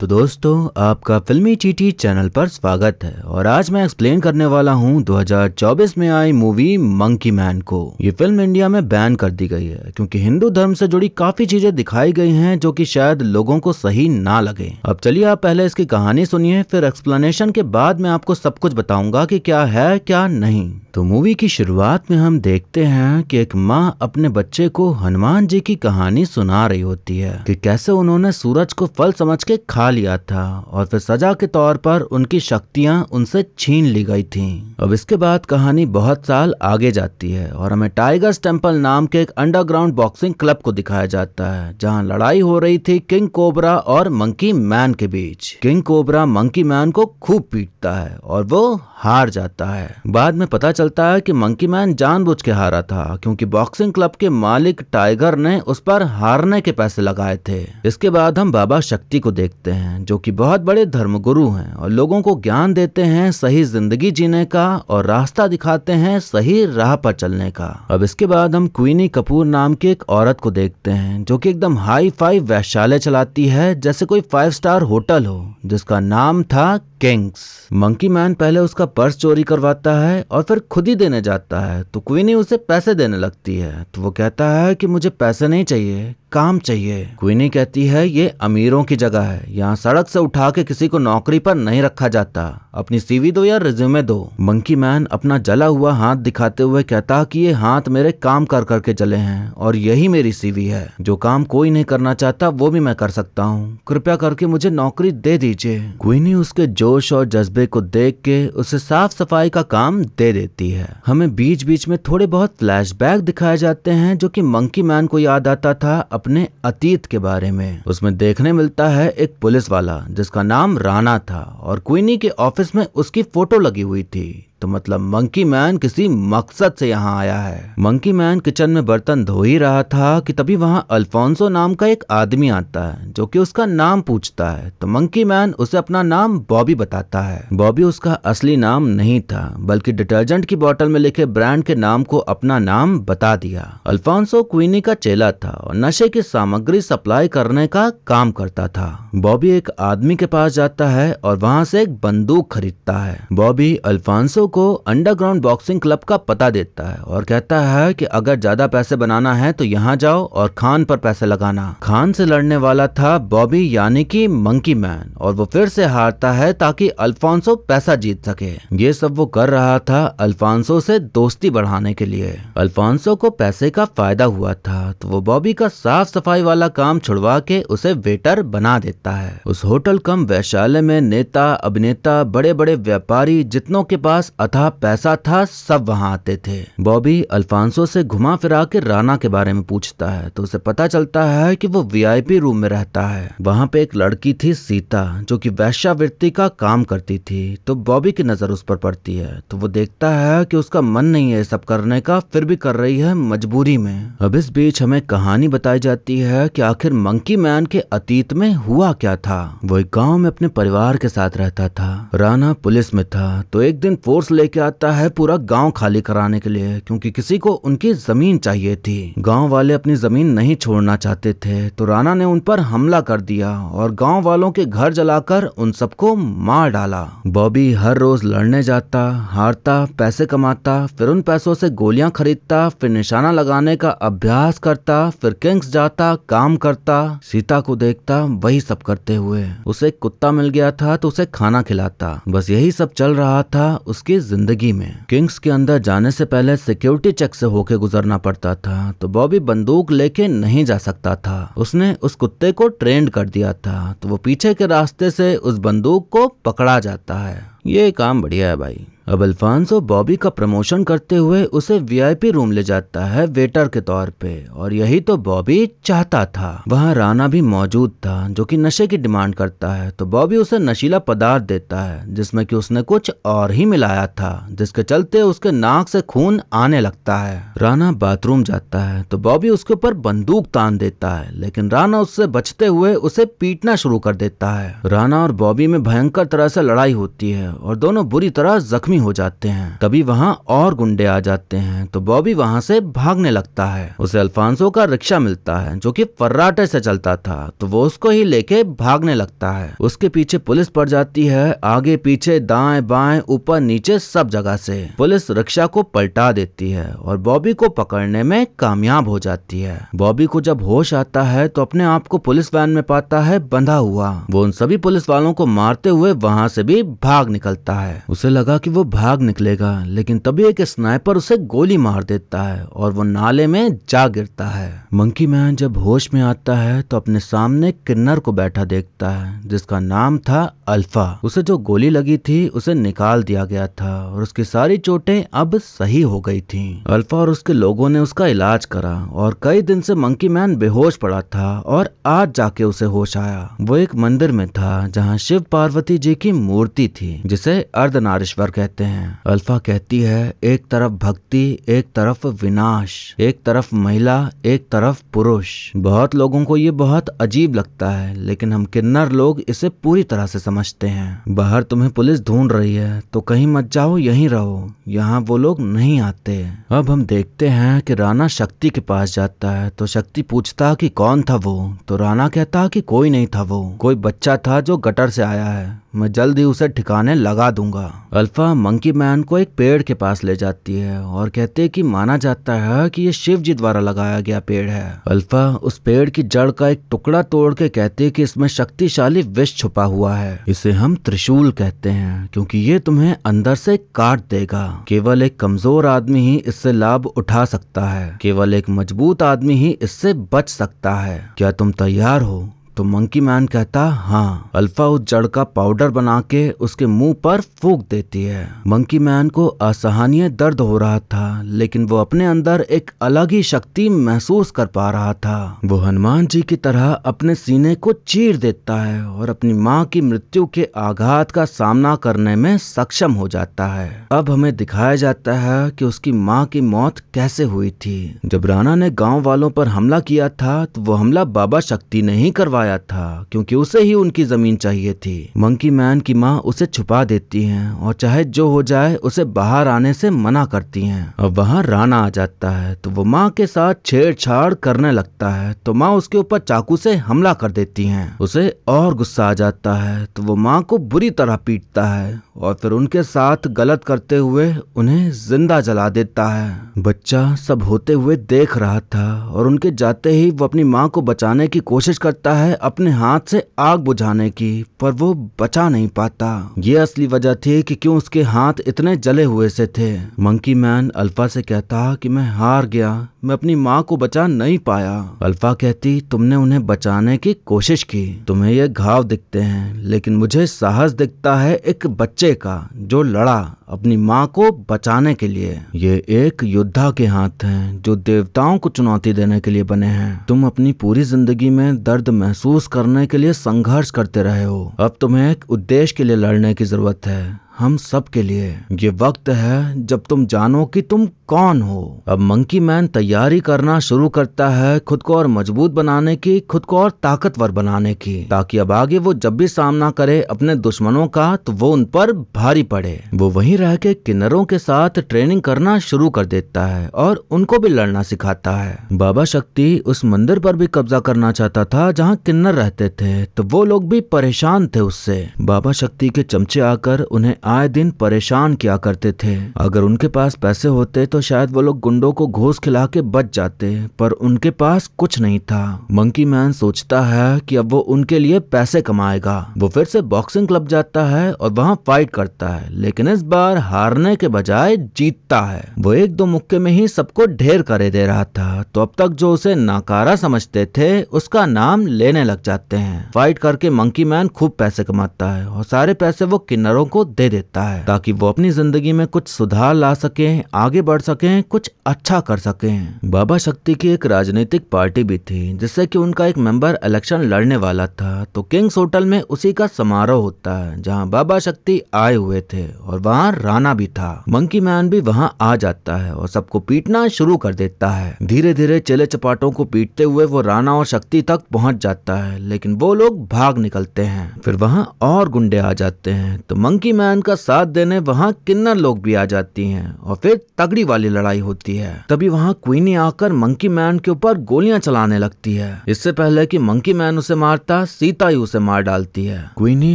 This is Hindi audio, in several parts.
तो दोस्तों, आपका फिल्मी चीटी चैनल पर स्वागत है और आज मैं एक्सप्लेन करने वाला हूं 2024 में आई मूवी मंकी मैन को। ये फिल्म इंडिया में बैन कर दी गई है क्योंकि हिंदू धर्म से जुड़ी काफी चीजें दिखाई गई हैं जो कि शायद लोगों को सही ना लगे। अब चलिए आप पहले इसकी कहानी सुनिए, फिर एक्सप्लेनेशन के बाद मैं आपको सब कुछ बताऊंगा कि क्या है क्या नहीं। तो मूवी की शुरुआत में हम देखते हैं कि एक माँ अपने बच्चे को हनुमान जी की कहानी सुना रही होती है कि कैसे उन्होंने सूरज को फल समझ के खा लिया था और फिर सजा के तौर पर उनकी शक्तियां उनसे छीन ली गई थीं। अब इसके बाद कहानी बहुत साल आगे जाती है और हमें टाइगर्स टेम्पल नाम के एक अंडरग्राउंड बॉक्सिंग क्लब को दिखाया जाता है जहां लड़ाई हो रही थी किंग कोबरा और मंकी मैन के बीच। किंग कोबरा मंकी मैन को खूब पीटता है और वो हार जाता है। बाद में पता चलता है कि मंकी मैन जानबूझ के हारा था क्योंकि बॉक्सिंग क्लब के मालिक टाइगर ने उस पर हारने के पैसे लगाए थे। इसके बाद हम बाबा शक्ति को देखते हैं जो कि बहुत बड़े धर्मगुरु हैं और लोगों को ज्ञान देते हैं सही जिंदगी जीने का और रास्ता दिखाते हैं सही राह पर चलने का। अब इसके बाद हम क्वीनी कपूर नाम की एक औरत को देखते हैं जो कि एकदम हाई फाई वैश्यालय चलाती है जैसे कोई 5 स्टार होटल हो, जिसका नाम था किंग्स। मंकी मैन पहले उसका पर्स चोरी करवाता है और फिर खुद ही देने जाता है तो क्वीनी उसे पैसे देने लगती है तो वो कहता है कि मुझे पैसे नहीं चाहिए, काम चाहिए। क्वीनी कहती है ये अमीरों की जगह है, यहाँ सड़क से उठा के किसी को नौकरी पर नहीं रखा जाता, अपनी सीवी दो या रिज्यूमे दो। मंकी मैन अपना जला हुआ हाथ दिखाते हुए कहता कि ये हाथ मेरे काम कर करके जले हैं और यही मेरी सीवी है, जो काम कोई नहीं करना चाहता वो भी मैं कर सकता हूँ, कृपया करके मुझे नौकरी दे दीजिए। क्वीनी उसके जोश और जज्बे को देख के उसे साफ सफाई का काम दे देती है। हमें बीच बीच में थोड़े बहुत फ्लैशबैक दिखाए जाते हैं जो कि मंकी मैन को याद आता था अपने अतीत के बारे में। उसमें देखने मिलता है एक पुलिस वाला जिसका नाम राणा था और क्वीनी के ऑफिस में उसकी फोटो लगी हुई थी, तो मतलब मंकी मैन किसी मकसद से यहाँ आया है। मंकी मैन किचन में बर्तन धो ही रहा था कि तभी वहाँ अल्फोंसो नाम का एक आदमी आता है जो कि उसका नाम पूछता है तो मंकी मैन उसे अपना नाम बॉबी बताता है। बॉबी उसका असली नाम नहीं था बल्कि डिटर्जेंट की बोतल में लिखे ब्रांड के नाम को अपना नाम बता दिया। अल्फोंसो क्वीनी का चेला था और नशे की सामग्री सप्लाई करने का काम करता था। बॉबी एक आदमी के पास जाता है और वहाँ से एक बंदूक खरीदता है। बॉबी अल्फोंसो को अंडरग्राउंड बॉक्सिंग क्लब का पता देता है और कहता है कि अगर ज्यादा पैसे बनाना है तो यहाँ जाओ और खान पर पैसे लगाना। खान से लड़ने वाला था बॉबी यानी कि मंकी मैन और वो फिर से हारता है ताकि अल्फोंसो पैसा जीत सके। ये सब वो कर रहा था अल्फोंसो से दोस्ती बढ़ाने के लिए। अल्फोंसो को पैसे का फायदा हुआ था तो वो बॉबी का साफ सफाई वाला काम छुड़वा के उसे वेटर बना देता है। उस होटल कम वैश्यालय में नेता अभिनेता बड़े बड़े व्यापारी जितनों के पास अथाह पैसा था सब वहां आते थे। बॉबी अल्फोंसो से घुमा फिरा के राणा के बारे में पूछता है तो उसे पता चलता है कि वो वीआईपी रूम में रहता है। वहां पे एक लड़की थी सीता जो कि वैश्यावृत्ति का काम करती थी, तो बॉबी की नजर उस पर पड़ती है तो वो देखता है कि उसका मन नहीं है सब करने का, फिर भी कर रही है मजबूरी में। अब इस बीच हमें कहानी बताई जाती है कि आखिर मंकी मैन के अतीत में हुआ क्या था। वो एक गाँव में अपने परिवार के साथ रहता था। राणा पुलिस में था तो एक दिन फोर्स लेके आता है पूरा गांव खाली कराने के लिए क्योंकि किसी को उनकी जमीन चाहिए थी। गांव वाले अपनी जमीन नहीं छोड़ना चाहते थे तो राणा ने उन पर हमला कर दिया और गांव वालों के घर जलाकर उन सबको मार डाला। बॉबी हर रोज लड़ने जाता, हारता, पैसे कमाता, फिर उन पैसों से गोलियां खरीदता, फिर निशाना लगाने का अभ्यास करता, फिर किंग्स जाता, काम करता, सीता को देखता, वही सब करते हुए उसे एक कुत्ता मिल गया था तो उसे खाना खिलाता। बस यही सब चल रहा था उसकी जिंदगी में। किंग्स के अंदर जाने से पहले सिक्योरिटी चेक से होके गुजरना पड़ता था तो बॉबी बंदूक लेके नहीं जा सकता था। उसने उस कुत्ते को ट्रेंड कर दिया था तो वो पीछे के रास्ते से उस बंदूक को पकड़ा जाता है। ये काम बढ़िया है भाई। अब अल्फोंसो बॉबी का प्रमोशन करते हुए उसे वीआईपी रूम ले जाता है वेटर के तौर पे और यही तो बॉबी चाहता था। वहाँ राणा भी मौजूद था जो कि नशे की डिमांड करता है तो बॉबी उसे नशीला पदार्थ देता है जिसमें कि उसने कुछ और ही मिलाया था जिसके चलते उसके नाक से खून आने लगता है। राणा बाथरूम जाता है तो बॉबी उसके ऊपर बंदूक तान देता है लेकिन राणा उससे बचते हुए उसे पीटना शुरू कर देता है। राणा और बॉबी में भयंकर तरह से लड़ाई होती है और दोनों बुरी तरह जख्मी जख्मी हो जाते हैं। तभी वहाँ और गुंडे आ जाते हैं तो बॉबी वहाँ से भागने लगता है। उसे अल्फांसो का रिक्शा मिलता है जो कि फर्राटे से चलता था, तो वो उसको ही लेके भागने लगता है। उसके पीछे पुलिस पड़ जाती है, आगे पीछे दाएं बाएं ऊपर नीचे सब जगह से। पुलिस रिक्शा को पलटा देती है और बॉबी को पकड़ने में कामयाब हो जाती है। बॉबी को जब होश आता है तो अपने आप को पुलिस वैन में पाता है बंधा हुआ। वो उन सभी पुलिस वालों को मारते हुए वहाँ से भी भाग निकलता है। उसे लगा कि वो भाग निकलेगा, लेकिन तभी एक स्नाइपर उसे गोली मार देता है और वो नाले में जा गिरता है। मंकी मैन जब होश में आता है तो अपने सामने किन्नर को बैठा देखता है जिसका नाम था अल्फा। उसे जो गोली लगी थी उसे निकाल दिया गया था और उसकी सारी चोटें अब सही हो गई थीं। अल्फा और उसके लोगों ने उसका इलाज करा और कई दिन से मंकी मैन बेहोश पड़ा था और आज जाके उसे होश आया। वो एक मंदिर में था जहाँ शिव पार्वती जी की मूर्ति थी जिसे अर्धनारीश्वर कहते हैं। अल्फा कहती है एक तरफ भक्ति, एक तरफ विनाश, एक तरफ महिला, एक तरफ पुरुष। बहुत लोगों को ये बहुत अजीब लगता है, लेकिन हम किन्नर लोग इसे पूरी तरह से समझते हैं। बाहर तुम्हें पुलिस ढूंढ रही है तो कहीं मत जाओ, यहीं रहो, यहाँ वो लोग नहीं आते। अब हम देखते हैं कि राणा शक्ति के पास जाता है तो शक्ति पूछता कि कौन था वो, तो राणा कहता कि कोई नहीं था, वो कोई बच्चा था जो गटर से आया है, मैं जल्द ही उसे ठिकाने लगा दूंगा। अल्फा मंकी मैन को एक पेड़ के पास ले जाती है और कहते हैं कि माना जाता है कि ये शिव जी द्वारा लगाया गया पेड़ है। अल्फा उस पेड़ की जड़ का एक टुकड़ा तोड़ के कहते हैं कि इसमें शक्तिशाली विष छुपा हुआ है, इसे हम त्रिशूल कहते हैं क्योंकि ये तुम्हें अंदर से काट देगा। केवल एक कमजोर आदमी ही इससे लाभ उठा सकता है, केवल एक मजबूत आदमी ही इससे बच सकता है। क्या तुम तैयार हो? तो मंकी मैन कहता हाँ। अल्फा उस जड़ का पाउडर बना के उसके मुंह पर फूंक देती है। मंकी मैन को असहनीय दर्द हो रहा था, लेकिन वो अपने अंदर एक अलग ही शक्ति महसूस कर पा रहा था। वो हनुमान जी की तरह अपने सीने को चीर देता है और अपनी माँ की मृत्यु के आघात का सामना करने में सक्षम हो जाता है। अब हमें दिखाया जाता है कि उसकी माँ की मौत कैसे हुई थी। जब राणा ने गाँव वालों पर हमला किया था तो वो हमला बाबा शक्ति ने ही करवाया था, क्योंकि उसे ही उनकी जमीन चाहिए थी। मंकी मैन की माँ उसे छुपा देती हैं और चाहे जो हो जाए उसे बाहर आने से मना करती हैं। अब वहाँ राणा आ जाता है तो वो माँ के साथ छेड़छाड़ करने लगता है तो माँ उसके ऊपर चाकू से हमला कर देती हैं। उसे और गुस्सा आ जाता है तो वो माँ को बुरी तरह पीटता है और फिर उनके साथ गलत करते हुए उन्हें जिंदा जला देता है। बच्चा सब होते हुए देख रहा था और उनके जाते ही वो अपनी माँ को बचाने की कोशिश करता है अपने हाथ से आग बुझाने की, पर वो बचा नहीं पाता। ये असली वजह थी कि क्यों उसके हाथ इतने जले हुए से थे। मंकी मैन अल्फा से कहता कि मैं हार गया, मैं अपनी माँ को बचा नहीं पाया। अल्फा कहती तुमने उन्हें बचाने की कोशिश की, तुम्हें ये घाव दिखते हैं, लेकिन मुझे साहस दिखता है एक बच्चे का जो लड़ा अपनी माँ को बचाने के लिए। ये एक योद्धा के हाथ हैं जो देवताओं को चुनौती देने के लिए बने हैं। तुम अपनी पूरी जिंदगी में दर्द महसूस करने के लिए संघर्ष करते रहे हो, अब तुम्हें एक उद्देश्य के लिए लड़ने की जरूरत है, हम सब के लिए। ये वक्त है जब तुम जानो कि तुम कौन हो। अब मंकी मैन तैयारी करना शुरू करता है खुद को और मजबूत बनाने की, खुद को और ताकतवर बनाने की, ताकि अब आगे वो जब भी सामना करे अपने दुश्मनों का तो वो उन पर भारी पड़े। वो वहीं रह के किन्नरों के साथ ट्रेनिंग करना शुरू कर देता है और उनको भी लड़ना सिखाता है। बाबा शक्ति उस मंदिर पर भी कब्जा करना चाहता था जहाँ किन्नर रहते थे, तो वो लोग भी परेशान थे उससे। बाबा शक्ति के चमचे आकर उन्हें आए दिन परेशान किया करते थे। अगर उनके पास पैसे होते तो शायद वो लोग गुंडों को घूस खिला के बच जाते, पर उनके पास कुछ नहीं था। मंकी मैन सोचता है कि अब वो उनके लिए पैसे कमाएगा। वो फिर से बॉक्सिंग क्लब जाता है और वहाँ फाइट करता है, लेकिन इस बार हारने के बजाय जीतता है। वो एक दो मुक्के में ही सबको ढेर करे दे रहा था, तो अब तक जो उसे नाकारा समझते थे उसका नाम लेने लग जाते हैं। फाइट करके मंकी मैन खूब पैसे कमाता है और सारे पैसे वो किन्नरों को दे देता है ताकि वो अपनी जिंदगी में कुछ सुधार ला सके, आगे बढ़ सके, कुछ अच्छा कर सके। बाबा शक्ति की एक राजनीतिक पार्टी भी थी जिससे कि उनका एक मेंबर इलेक्शन लड़ने वाला था, तो किंग्स होटल में उसी का समारोह होता है जहां बाबा शक्ति आए हुए थे और वहां राणा भी था। मंकी मैन भी वहां आ जाता है और सबको पीटना शुरू कर देता है। धीरे धीरे चेले चपाटों को पीटते हुए वो राणा और शक्ति तक पहुंच जाता है, लेकिन वो लोग भाग निकलते हैं। फिर वहां और गुंडे आ जाते हैं, तो मंकी मैन का साथ देने वहाँ किन्नर लोग भी आ जाती हैं और फिर तगड़ी वाली लड़ाई होती है। तभी वहाँ क्वीनी आकर मंकी मैन के ऊपर गोलियां चलाने लगती है। इससे पहले कि मंकी मैन उसे मारता, सीता ही उसे मार डालती है। क्वीनी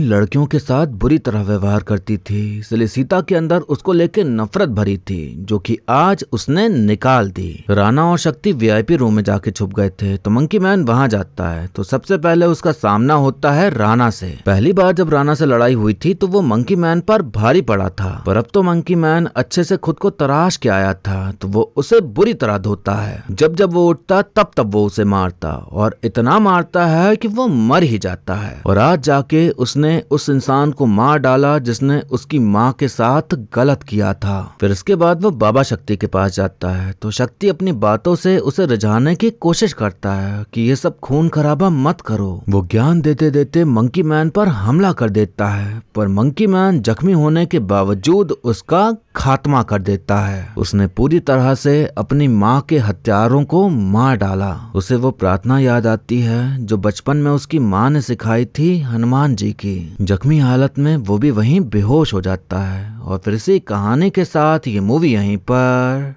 लड़कियों के साथ बुरी तरह व्यवहार करती थी, इसलिए सीता के अंदर उसको लेके नफरत भरी थी, जो कि आज उसने निकाल दी। राणा और शक्ति वीआईपी रूम में जाके छुप गए थे, तो मंकी मैन वहां जाता है। तो सबसे पहले उसका सामना होता है राणा से। पहली बार जब राणा से लड़ाई हुई थी तो वो मंकी मैन पर भारी पड़ा था, पर अब तो मंकी मैन अच्छे से खुद को तराश के आया था, तो वो उसे बुरी तरह धोता है। जब जब वो उठता तब तब वो उसे मारता, और इतना मारता है कि वो मर ही जाता है। और आज जाके उसने उस इंसान को मार डाला जिसने उसकी माँ के साथ गलत किया था। फिर इसके बाद वो बाबा शक्ति के पास जाता है, तो शक्ति अपनी बातों से उसे रिझाने की कोशिश करता है कि ये सब खून खराबा मत करो। वो ज्ञान देते देते मंकी मैन पर हमला कर देता है, पर मंकी मैन जख्मी होने के बावजूद उसका खात्मा कर देता है। उसने पूरी तरह से अपनी माँ के हत्यारों को मार डाला। उसे वो प्रार्थना याद आती है जो बचपन में उसकी माँ ने सिखाई थी हनुमान जी की। जख्मी हालत में वो भी वहीं बेहोश हो जाता है, और फिर इसी कहानी के साथ ये मूवी यहीं पर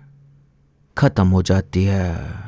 खत्म हो जाती है।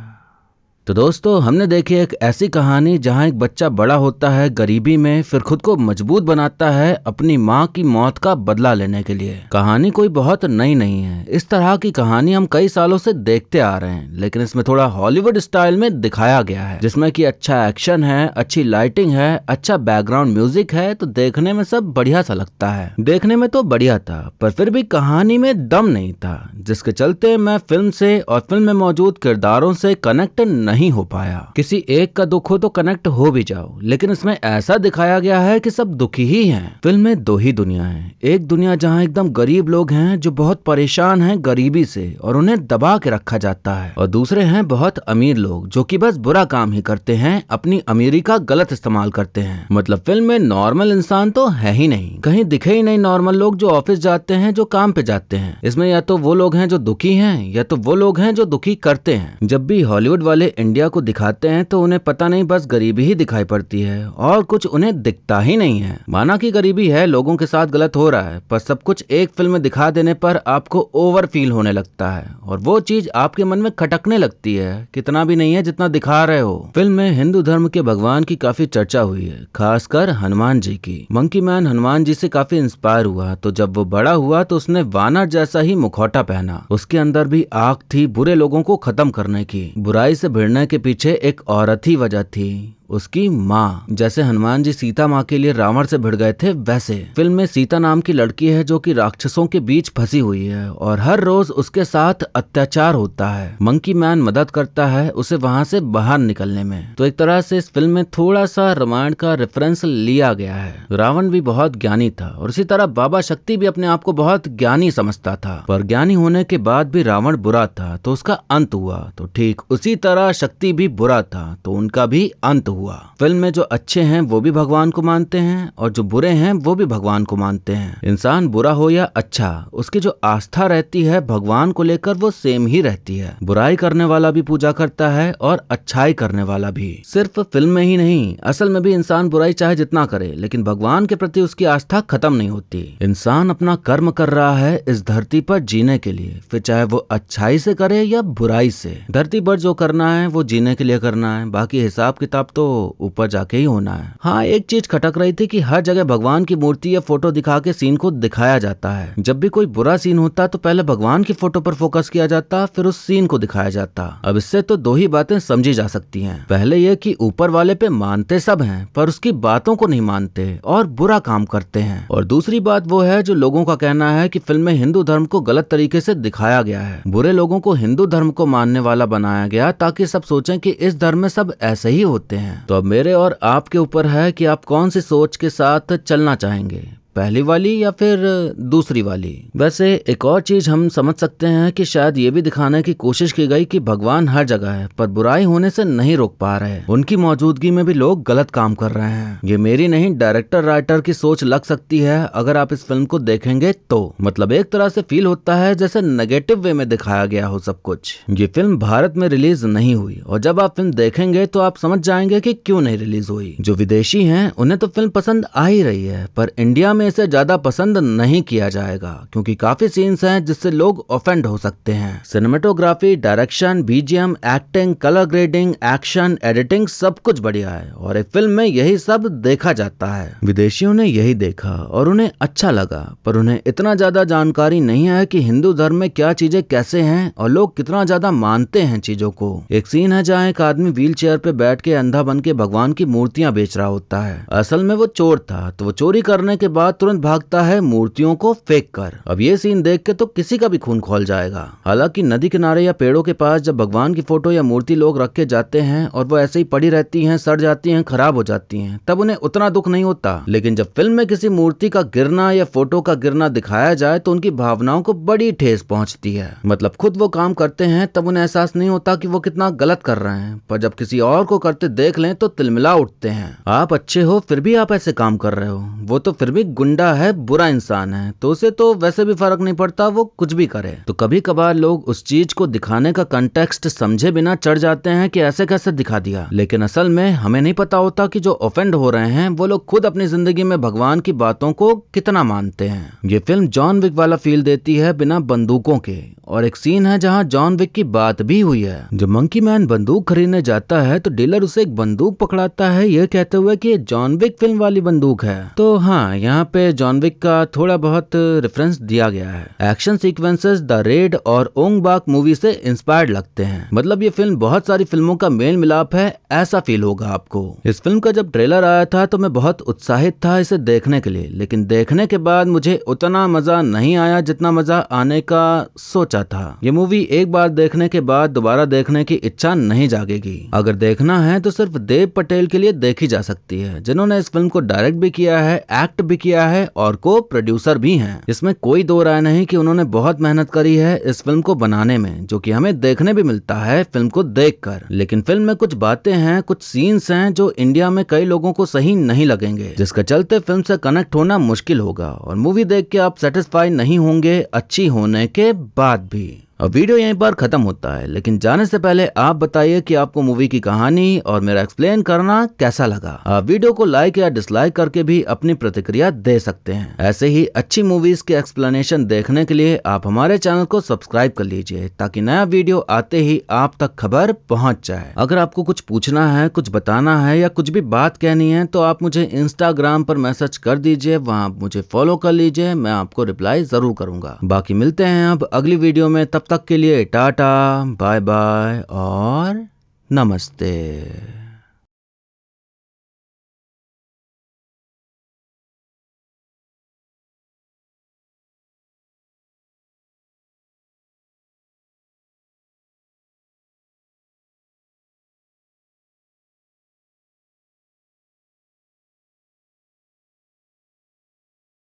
तो दोस्तों, हमने देखी एक ऐसी कहानी जहां एक बच्चा बड़ा होता है गरीबी में, फिर खुद को मजबूत बनाता है अपनी माँ की मौत का बदला लेने के लिए। कहानी कोई बहुत नई नहीं है, इस तरह की कहानी हम कई सालों से देखते आ रहे हैं, लेकिन इसमें थोड़ा हॉलीवुड स्टाइल में दिखाया गया है, जिसमें कि अच्छा एक्शन है, अच्छी लाइटिंग है, अच्छा बैकग्राउंड म्यूजिक है, तो देखने में सब बढ़िया सा लगता है। देखने में तो बढ़िया था, पर फिर भी कहानी में दम नहीं था, जिसके चलते मैं फिल्म से और फिल्म में मौजूद किरदारों से कनेक्ट नहीं हो पाया। किसी एक का दुख हो तो कनेक्ट हो भी जाओ, लेकिन इसमें ऐसा दिखाया गया है कि सब दुखी ही हैं। फिल्म में दो ही दुनिया है, एक दुनिया जहां एकदम गरीब लोग हैं जो बहुत परेशान हैं गरीबी से और उन्हें दबा के रखा जाता है, और दूसरे हैं बहुत अमीर लोग जो कि बस बुरा काम ही करते हैं, अपनी अमीरी का गलत इस्तेमाल करते हैं। मतलब फिल्म में नॉर्मल इंसान तो है ही नहीं, कहीं दिखे ही नहीं नॉर्मल लोग जो ऑफिस जाते हैं, जो काम पे जाते हैं। इसमें या तो वो लोग हैं जो दुखी हैं, या तो वो लोग हैं जो दुखी करते हैं। जब भी हॉलीवुड वाले इंडिया को दिखाते हैं तो उन्हें पता नहीं बस गरीबी ही दिखाई पड़ती है और कुछ उन्हें दिखता ही नहीं है। माना कि गरीबी है, लोगों के साथ गलत हो रहा है, पर सब कुछ एक फिल्म में दिखा देने पर आपको ओवर फील होने लगता है, और वो चीज आपके मन में खटकने लगती है, कितना भी नहीं है जितना दिखा रहे हो। फिल्म में हिंदू धर्म के भगवान की काफी चर्चा हुई है, खासकर हनुमान जी की। मंकी मैन हनुमान जी से काफी इंस्पायर हुआ, तो जब वो बड़ा हुआ तो उसने वानर जैसा ही मुखौटा पहना। उसके अंदर भी आग थी बुरे लोगों को खत्म करने की। बुराई से भिड़ने के पीछे एक औरत ही वजह थी, उसकी माँ। जैसे हनुमान जी सीता माँ के लिए रावण से भिड़ गए थे, वैसे फिल्म में सीता नाम की लड़की है जो कि राक्षसों के बीच फंसी हुई है और हर रोज उसके साथ अत्याचार होता है। मंकी मैन मदद करता है उसे वहाँ से बाहर निकलने में। तो एक तरह से इस फिल्म में थोड़ा सा रामायण का रेफरेंस लिया गया है। रावण भी बहुत ज्ञानी था और इसी तरह बाबा शक्ति भी अपने आप को बहुत ज्ञानी समझता था, पर ज्ञानी होने के बाद भी रावण बुरा था तो उसका अंत हुआ। तो ठीक उसी तरह शक्ति भी बुरा था तो उनका भी अंत हुआ। फिल्म में जो अच्छे हैं वो भी भगवान को मानते हैं और जो बुरे हैं वो भी भगवान को मानते हैं। इंसान बुरा हो या अच्छा, उसकी जो आस्था रहती है भगवान को लेकर वो सेम ही रहती है। बुराई करने वाला भी पूजा करता है और अच्छाई करने वाला भी। सिर्फ फिल्म में ही नहीं, असल में भी इंसान बुराई चाहे जितना करे, लेकिन भगवान के प्रति उसकी आस्था खत्म नहीं होती। इंसान अपना कर्म कर रहा है इस धरती पर जीने के लिए, फिर चाहे वो अच्छाई से करे या बुराई से। धरती पर जो करना है वो जीने के लिए करना है, बाकी हिसाब किताब तो ऊपर जाके ही होना है। हाँ, एक चीज खटक रही थी कि हर जगह भगवान की मूर्ति या फोटो दिखा के सीन को दिखाया जाता है। जब भी कोई बुरा सीन होता तो पहले भगवान की फोटो पर फोकस किया जाता, फिर उस सीन को दिखाया जाता। अब इससे तो दो ही बातें समझी जा सकती हैं। पहले ये कि ऊपर वाले पे मानते सब हैं, पर उसकी बातों को नहीं मानते और बुरा काम करते हैं। और दूसरी बात वो है जो लोगों का कहना है कि फिल्म में हिंदू धर्म को गलत तरीके से दिखाया गया है। बुरे लोगों को हिंदू धर्म को मानने वाला बनाया गया ताकि सब सोचें कि इस धर्म में सब ऐसे ही होते हैं। तो अब मेरे और आपके ऊपर है कि आप कौन सी सोच के साथ चलना चाहेंगे, पहली वाली या फिर दूसरी वाली। वैसे एक और चीज हम समझ सकते हैं कि शायद ये भी दिखाने की कोशिश की गई कि भगवान हर जगह है पर बुराई होने से नहीं रोक पा रहे, उनकी मौजूदगी में भी लोग गलत काम कर रहे हैं। ये मेरी नहीं, डायरेक्टर राइटर की सोच लग सकती है अगर आप इस फिल्म को देखेंगे तो। मतलब एक तरह से फील होता है जैसे नेगेटिव वे में दिखाया गया हो सब कुछ। ये फिल्म भारत में रिलीज नहीं हुई और जब आप फिल्म देखेंगे तो आप समझ जाएंगे कि क्यों नहीं रिलीज हुई। जो विदेशी हैं उन्हें तो फिल्म पसंद आ ही रही है, पर इंडिया में में इसे ज्यादा पसंद नहीं किया जाएगा क्योंकि काफी सीन्स हैं जिससे लोग ऑफेंड हो सकते हैं। Cinematography, direction, BGM, acting, colour grading, action, editing सब कुछ बढ़िया है और एक फिल्म में यही सब देखा जाता है। विदेशियों ने यही देखा और उन्हें अच्छा लगा, पर उन्हें इतना ज्यादा जानकारी नहीं है कि हिंदू धर्म में क्या चीजें कैसे हैं और लोग कितना ज्यादा मानते हैं चीजों को। एक सीन है जहाँ एक आदमी व्हील चेयर पे बैठ के अंधा बन के भगवान की मूर्तियां बेच रहा होता है। असल में वो चोर था, तो वो चोरी करने के बाद तुरंत भागता है मूर्तियों को फेंक कर। अब ये सीन देख के तो किसी का भी खून खौल जाएगा। हालांकि नदी किनारे या पेड़ों के पास जब भगवान की फोटो या मूर्ति लोग रख के जाते हैं और वो ऐसे ही पड़ी रहती हैं, सड़ जाती हैं, खराब हो जाती हैं, तब उन्हें उतना दुख नहीं होता। लेकिन जब फिल्म में किसी मूर्ति का गिरना या फोटो का गिरना दिखाया जाए तो उनकी भावनाओं को बड़ी ठेस पहुंचती है। मतलब खुद वो काम करते हैं तब उन्हें एहसास नहीं होता कि वो कितना गलत कर रहे हैं, पर जब किसी और को करते देख लें तो तिलमिला उठते हैं। आप अच्छे हो फिर भी आप ऐसे काम कर रहे हो, वो तो फिर भी गुंडा है, बुरा इंसान है, तो उसे तो वैसे भी फर्क नहीं पड़ता वो कुछ भी करे। तो कभी कभार लोग उस चीज को दिखाने का कंटेक्स्ट समझे बिना चढ़ जाते हैं कि ऐसे कैसे दिखा दिया, लेकिन असल में हमें नहीं पता होता कि जो ऑफेंड हो रहे हैं वो लोग खुद अपनी जिंदगी में भगवान की बातों को कितना मानते हैं। ये फिल्म जॉन विक वाला फील देती है बिना बंदूकों के, और एक सीन है जहां जॉन विक की बात भी हुई है। जब मंकी मैन बंदूक खरीदने जाता है तो डीलर उसे एक बंदूक पकड़ाता है ये कहते हुए कि ये जॉन विक फिल्म वाली बंदूक है। तो हाँ, यहाँ पे जॉन विक का थोड़ा बहुत रेफरेंस दिया गया है। एक्शन सीक्वेंसेस द रेड और ओंग बाक मूवी से इंस्पायर्ड लगते हैं। मतलब ये फिल्म बहुत सारी फिल्मों का मेल मिलाप है, ऐसा फील होगा आपको। इस फिल्म का जब ट्रेलर आया था तो मैं बहुत उत्साहित था इसे देखने के लिए, लेकिन देखने के बाद मुझे उतना मजा नहीं आया जितना मजा आने का सोचा था। ये मूवी एक बार देखने के बाद दोबारा देखने की इच्छा नहीं जागेगी। अगर देखना है तो सिर्फ देव पटेल के लिए देखी जा सकती है, जिन्होंने इस फिल्म को डायरेक्ट भी किया है, एक्ट भी किया है और को प्रोड्यूसर भी हैं। इसमें कोई दो राय नहीं कि उन्होंने बहुत मेहनत करी है इस फिल्म को बनाने में, जो कि हमें देखने भी मिलता है फिल्म को देखकर। लेकिन फिल्म में कुछ बातें हैं, कुछ सीन्स हैं जो इंडिया में कई लोगों को सही नहीं लगेंगे, जिसके चलते फिल्म से कनेक्ट होना मुश्किल होगा और मूवी देख के आप सेटिस्फाई नहीं होंगे अच्छी होने के बाद भी। अब वीडियो यहीं पर खत्म होता है, लेकिन जाने से पहले आप बताइए कि आपको मूवी की कहानी और मेरा एक्सप्लेन करना कैसा लगा। आप वीडियो को लाइक या डिसलाइक करके भी अपनी प्रतिक्रिया दे सकते हैं। ऐसे ही अच्छी मूवीज के एक्सप्लेनेशन देखने के लिए आप हमारे चैनल को सब्सक्राइब कर लीजिए, ताकि नया वीडियो आते ही आप तक खबर पहुंच जाए। अगर आपको कुछ पूछना है, कुछ बताना है या कुछ भी बात कहनी है तो आप मुझे इंस्टाग्राम पर मैसेज कर दीजिए, वहां आप मुझे फॉलो कर लीजिए, मैं आपको रिप्लाई जरूर करूंगा। बाकी मिलते हैं अब अगली वीडियो में, तब तक के लिए टाटा, बाय बाय और नमस्ते।